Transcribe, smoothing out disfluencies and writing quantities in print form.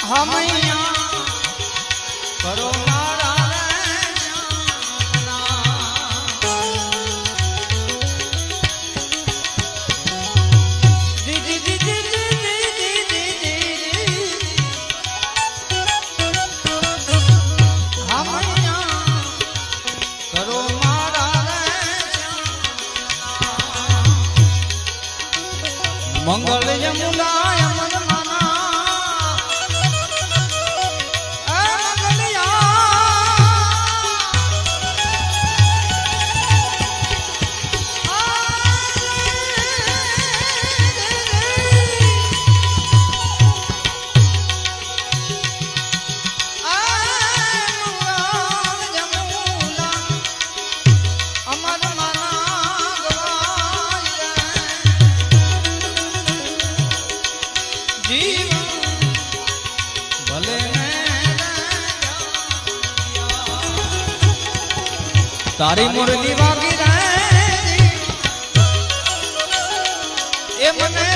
हमैया करो मारा मंगल यमुना यमन माना मंगलिया यमुना अमर माना तारी मुरली वागी रे ए मने